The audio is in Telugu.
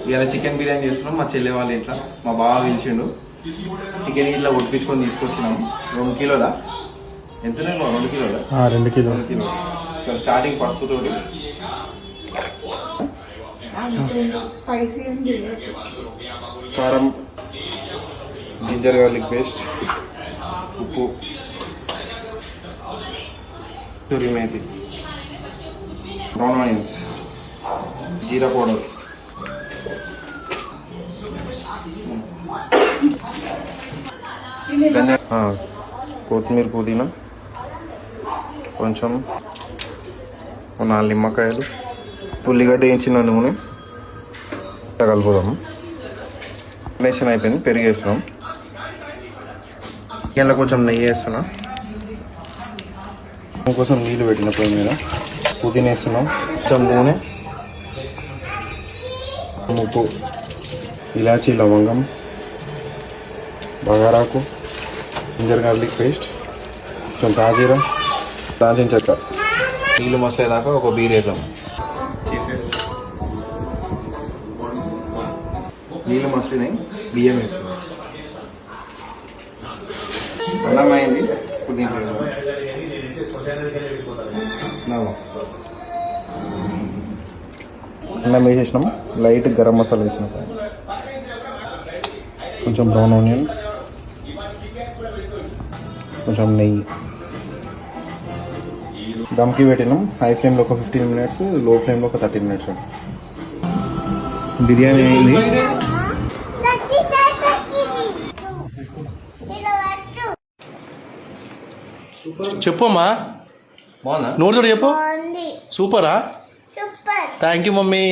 ఇవాళ చికెన్ బిర్యానీ చేస్తున్నాం మా చెల్లె వాళ్ళ ఇంట్లో. మా బావ పిలిచిండు. చికెన్ ఇట్లా ఉడిపించుకొని తీసుకొచ్చినాం. 2 కిలోలా ఎంతనే 2 కిలోలా 2 కిలోలు. 2 కిలోలు. సో స్టార్టింగ్ పసుపుతోటి కారం, జింజర్ గార్లిక్ పేస్ట్, ఉప్పు, కసూరి మేతి, బ్రౌన్ ఆనియన్స్, జీరా పౌడర్, కొత్తిమీర, పుదీనా, కొంచెం 4 నిమ్మకాయలు, ఉల్లిగడ్డ వేయించిన నూనె కలుపుదాము. నేషన్ అయిపోయింది. పెరుగు వేస్తున్నాం. చికెన్లో కొంచెం నెయ్యి వేస్తున్నా. కోసం నీళ్ళు పెట్టిన పొయ్యి మీద. పుదీనా వేస్తున్నాం. కొంచెం నూనె, ఉప్పు, ఇలాచీ, లవంగం, బగారాకు, జింజర్ గార్లిక్ పేస్ట్, కొంచెం తాజీరా, దాల్చిన చెక్క. నీళ్ళు మసలేదాకా ఒక బీర్ వేసాం. నీళ్ళు మసిలినాయి. బియ్యం వేస్తున్నాం. అన్నం అయింది. పుదీనా అన్నం వేసేసినాం. లైట్ గరం మసాలా వేసినాం. కొంచెం బ్రౌన్ ఆనియన్, కొంచెం నెయ్యి. దమ్కి పెట్టినాం. హై ఫ్లేమ్లో ఒక 15 మినిట్స్, లో ఫ్లేమ్లో ఒక 30 మినిట్స్. బిర్యానీ అయింది. చెప్పమ్మా, బాగుందా? నోటితో చెప్పు. సూపరా? Thank you mummy.